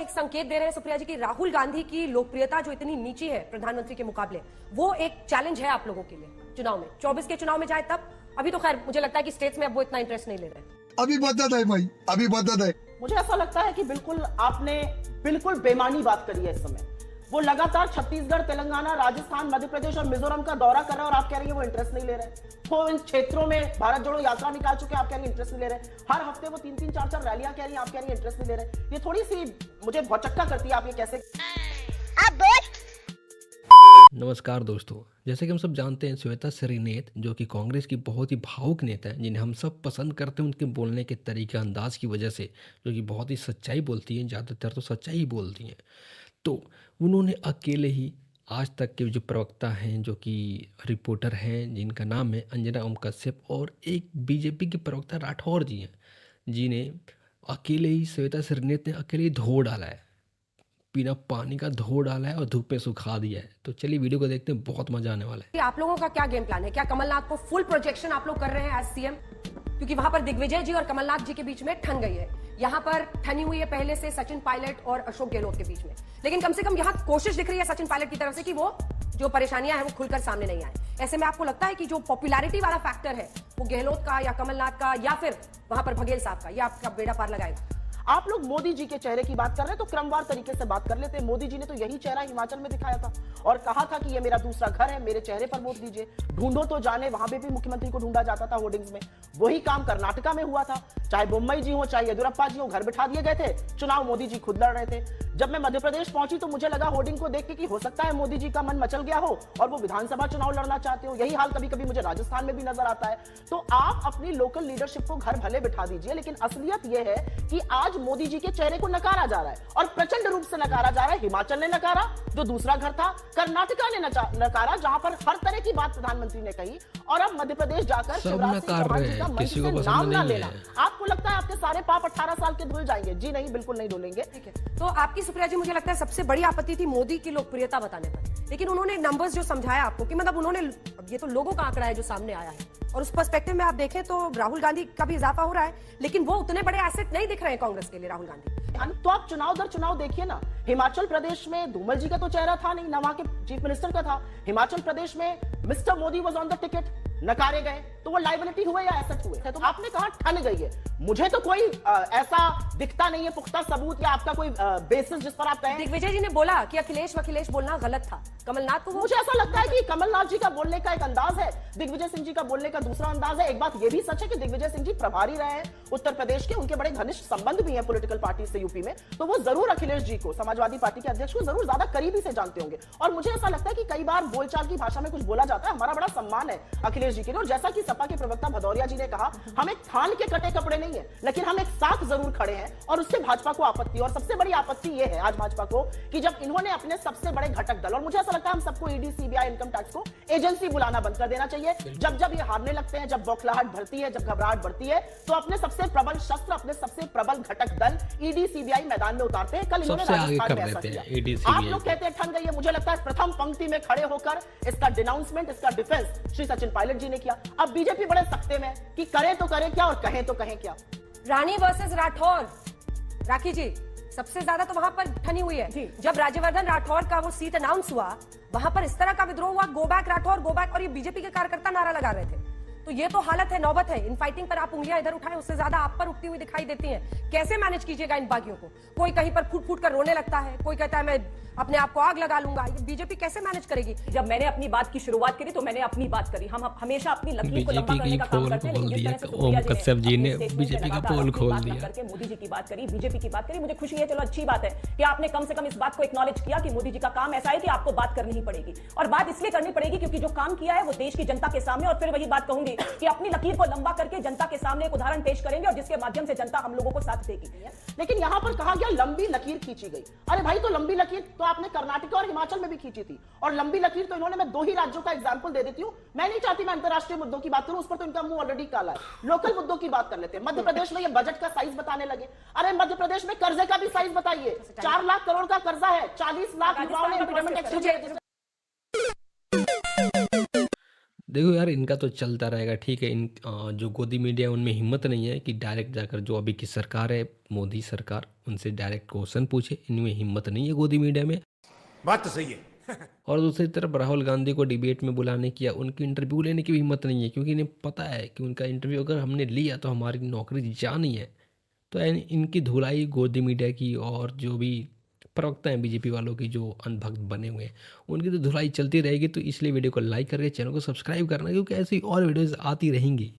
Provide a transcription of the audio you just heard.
एक संकेत दे रहे हैं सुप्रिया जी कि राहुल गांधी की लोकप्रियता जो इतनी नीची है प्रधानमंत्री के मुकाबले, वो एक चैलेंज है आप लोगों के लिए चुनाव में, 24 के चुनाव में जाए तब। अभी तो खैर मुझे लगता है कि स्टेट्स में अब वो इतना इंटरेस्ट नहीं ले रहे। अभी बदत है भाई, अभी बदत है। मुझे ऐसा लगता है कि बिल्कुल आपने बिल्कुल बेमानी बात करी है इस समय। वो लगातार छत्तीसगढ़, तेलंगाना, राजस्थान, मध्य प्रदेश और मिजोरम का दौरा कर रहे हैं और आप कह रही हैं वो इंटरेस्ट नहीं ले रहे। वो इन क्षेत्रों में भारत जोड़ो यात्रा निकाल चुके हैं, आप कह रही हैं इंटरेस्ट नहीं ले रहे। हर हफ्ते वो 3-3, 4-4 रैलियां कह रही हैं, आप कह रही हैं इंटरेस्ट नहीं ले रहे। ये थोड़ी सी मुझे भौचक्का करती है, आप ये कैसे। नमस्कार दोस्तों, जैसे कि हम सब जानते हैं श्वेता श्रीनेत जो कि कांग्रेस की बहुत ही भावुक नेता हैं, जिन्हें हम सब पसंद करते हैं उनके बोलने के तरीके अंदाज की वजह से, जो कि बहुत ही सच्चाई बोलती हैं, ज़्यादातर तो सच्चाई ही बोलती हैं। तो उन्होंने अकेले ही आज तक के जो प्रवक्ता हैं, जो कि रिपोर्टर हैं, जिनका नाम है अंजना ओम कश्यप, और एक बीजेपी के प्रवक्ता राठौर जी हैं, जिन्हें अकेले ही श्वेता श्रीनेत ने अकेले ही धो डाला है, बिना पानी का धो डाला है और धूप में सुखा दिया है। तो चलिए वीडियो को देखते हैं, बहुत मजा आने वाला है। आप लोगों का क्या गेम प्लान है? क्या कमलनाथ को फुल प्रोजेक्शन आप लोग कर रहे हैं एज सीएम? क्योंकि वहां पर दिग्विजय जी और कमलनाथ जी के बीच में ठन गई है, यहाँ पर ठनी हुई है पहले से सचिन पायलट और अशोक गहलोत के बीच में। लेकिन कम से कम यहाँ कोशिश दिख रही है सचिन पायलट की तरफ से कि वो जो परेशानियां हैं वो खुलकर सामने नहीं आए। ऐसे में आपको लगता है कि जो पॉपुलैरिटी वाला फैक्टर है वो गहलोत का या कमलनाथ का या फिर वहां पर बघेल साहब का, ये आपका बेड़ा पार लगाएगा? आप लोग मोदी जी के चेहरे की बात कर रहे हैं तो क्रमवार तरीके से बात कर लेते हैं। मोदी जी ने तो यही चेहरा हिमाचल में दिखाया था और कहा था कि ये मेरा दूसरा घर है, मेरे चेहरे पर वोट दीजिए। ढूंढो तो जाने, वहां पे भी मुख्यमंत्री को ढूंढा जाता था होर्डिंग्स में। वही काम कर्नाटका में हुआ था, चाहे बोम्मई जी हो, चाहे येदियुरप्पा जी हो, घर बिठा दिए गए थे। चुनाव मोदी जी खुद लड़ रहे थे। जब मैं मध्य प्रदेश पहुंची तो मुझे लगा होर्डिंग को देख के कि हो सकता है मोदी जी का मन मचल गया हो और वो विधानसभा चुनाव लड़ना चाहते हो। यही हाल कभी कभी मुझे राजस्थान में भी नजर आता है। तो आप अपनी लोकल लीडरशिप को घर भले बिठा दीजिए, लेकिन असलियत यह है कि आज मोदी जी के चेहरे को नकारा जा रहा है और प्रचंड रूप से नकारा जा रहा है। हिमाचल ने नकारा, जो दूसरा घर था, कर्नाटका ने नकारा, जहां पर हर तरह की बात प्रधानमंत्री ने कही, और अब मध्य प्रदेश जाकर शिवराज सिंह चौहान जी का मंच से नाम ना लेना। आपको लगता है आपके सारे पाप 18 साल के धुल जाएंगे? जी नहीं, बिल्कुल नहीं धुलेंगे। ठीक है, तो आपकी सुप्रिया जी मुझे लगता है सबसे बड़ी आपत्ति थी मोदी की लोकप्रियता बताने पर, लेकिन उन्होंने नंबर्स जो समझाया आपको कि मतलब उन्होंने, ये तो लोगों का आंकड़ा है जो सामने आया है, और उस पर्सपेक्टिव में आप देखें तो राहुल गांधी का भी इजाफा हो रहा है, लेकिन वो उतने बड़े एसेट नहीं दिख रहे हैं कांग्रेस के लिए राहुल गांधी। तो आप चुनाव दर चुनाव देखिए ना। हिमाचल प्रदेश में धूमल जी का तो चेहरा था नहीं, ना वहां के चीफ मिनिस्टर का था। हिमाचल प्रदेश में mister Modi was on the ticket, नकारे गए, तो वो लायबिलिटी हुए या एसेट हुए? तो आपने कहा ठन गई है। मुझे तो कोई ऐसा दिखता नहीं है पुख्ता सबूत या आपका कोई बेसिस जिस पर आप कहें। दिग्विजय जी ने बोला कि अखिलेश बोलना गलत था, कमलनाथ को मुझे ऐसा लगता है कि कमलनाथ जी का बोलने का एक अंदाज है, दिग्विजय सिंह जी का बोलने का दूसरा अंदाज है। एक बात यह भी सच है कि दिग्विजय सिंह जी प्रभारी रहे हैं उत्तर प्रदेश के, उनके बड़े घनिष्ठ संबंध भी हैं पॉलिटिकल पार्टी से यूपी में, तो वो जरूर अखिलेश जी को, समाजवादी पार्टी के अध्यक्ष को, जरूर ज्यादा करीबी से जानते होंगे। और मुझे ऐसा लगता है कि कई बार बोलचाल की भाषा में कुछ बोला जाता है, हमारा बड़ा सम्मान है अखिलेश जी के लिए। और जैसा कि सपा के प्रवक्ता भदौरिया जी ने कहा, हम एक थान के कटे कपड़े नहीं है, लेकिन हम एक साथ जरूर खड़े हैं, और उससे भाजपा को आपत्ति, और सबसे बड़ी आपत्ति यह है आज भाजपा को कि जब इन्होंने अपने सबसे बड़े घटक दल, और मुझे ऐसा लगता है हम सबको ईडी, सीबीआई, इनकम टैक्स को एजेंसी बुलाना बंद कर देना चाहिए। जब जब ये हारने लगते हैं, जब बौखलाहट बढ़ती है, जब घबराहट बढ़ती है, तो अपने सबसे प्रबल शस्त्र, अपने सबसे प्रबल घटक दल ईडी, सीबीआई मैदान में उतारते हैं। कल इन्होंने राजस्थान में ऐसा किया। आप लोग कहते हैं ठन गई है, मुझे लगता है प्रथम पंक्ति में खड़े होकर इसका डिनाउंसमेंट, इसका डिफेंस श्री सचिन पायलट जी ने किया। अब बीजेपी बड़े सख्ते में कि करे तो करे क्या और कहें तो कहें क्या। रानी वर्सेस राठौर, राखी जी सबसे ज्यादा तो वहां पर ठनी हुई है। जब राज्यवर्धन राठौर का वो सीट अनाउंस हुआ, वहां पर इस तरह का विद्रोह हुआ, go back Rathore, go back, और ये बीजेपी के कार्यकर्ता नारा लगा रहे थे। तो ये तो हालत है, नौबत है। इन फाइटिंग पर आप उंगलियां इधर उठाएं, उससे ज्यादा आप पर उठती हुई दिखाई देती हैं। कैसे मैनेज कीजिएगा इन बागियों को? कोई कहीं पर फूट फूट कर रोने लगता है, कोई कहता है मैं अपने आप को आग लगा लूंगा। ये बीजेपी कैसे मैनेज करेगी? जब मैंने अपनी बात की शुरुआत करी तो मैंने अपनी बात करी। हम हमेशा अपनी लकीर को लंबा करने का काम करते हैं, लेकिन जिस तरह से ओम कश्यप जी ने बीजेपी का पोल खोल दिया करके मोदी जी की बात करी, बीजेपी की बात करी। मुझे खुशी है, चलो अच्छी बात है कि आपने कम से कम इस बात को एक्नॉलेज किया कि मोदी जी का काम ऐसा है कि आपको बात करनी ही पड़ेगी, और बात इसलिए करनी पड़ेगी क्योंकि जो काम किया है वो देश की जनता के सामने, और फिर वही बात कहूंगी कि अपनी लकीर को लंबा करके जनता के सामने एक उदाहरण पेश करेंगे और जिसके माध्यम से जनता हम लोगों को साथ देगी। लेकिन यहां पर कहा गया लंबी लकीर खींची गई। अरे भाई, तो लंबी लकीर तो आपने कर्नाटका और हिमाचल में भी खींची थी, और लंबी लकीर तो इन्होंने, मैं 2 ही राज्यों का एग्जांपल दे देती हूं। मैं नहीं चाहती मैं अंतरराष्ट्रीय मुद्दों की बात करूं, उस पर तो इनका मुंह ऑलरेडी काला है। लोकल मुद्दों की बात कर लेते हैं। मध्य प्रदेश में ये बजट का साइज बताने लगे। अरे मध्य प्रदेश में कर्जे का भी साइज बताइए। 4 लाख करोड़ का कर्जा है, 40 लाख युवाओं ने एम्प्लॉयमेंट एक्सचेंज। देखो यार, इनका तो चलता रहेगा, ठीक है। जो गोदी मीडिया उनमें हिम्मत नहीं है कि डायरेक्ट जाकर जो अभी की सरकार है, मोदी सरकार, उनसे डायरेक्ट क्वेश्चन पूछे। इनमें हिम्मत नहीं है गोदी मीडिया में। बात तो सही है। और दूसरी तरफ राहुल गांधी को डिबेट में बुलाने की या उनकी इंटरव्यू लेने की भी हिम्मत नहीं है, क्योंकि इन्हें पता है कि उनका इंटरव्यू अगर हमने लिया तो हमारी नौकरी जानी है। तो इनकी धुलाई गोदी मीडिया की और जो भी प्रवक्ता हैं बीजेपी वालों की जो अंधभक्त बने हुए हैं, उनकी तो धुलाई चलती रहेगी। तो इसलिए वीडियो को लाइक करके चैनल को सब्सक्राइब करना, क्योंकि ऐसी और वीडियोज़ आती रहेंगी।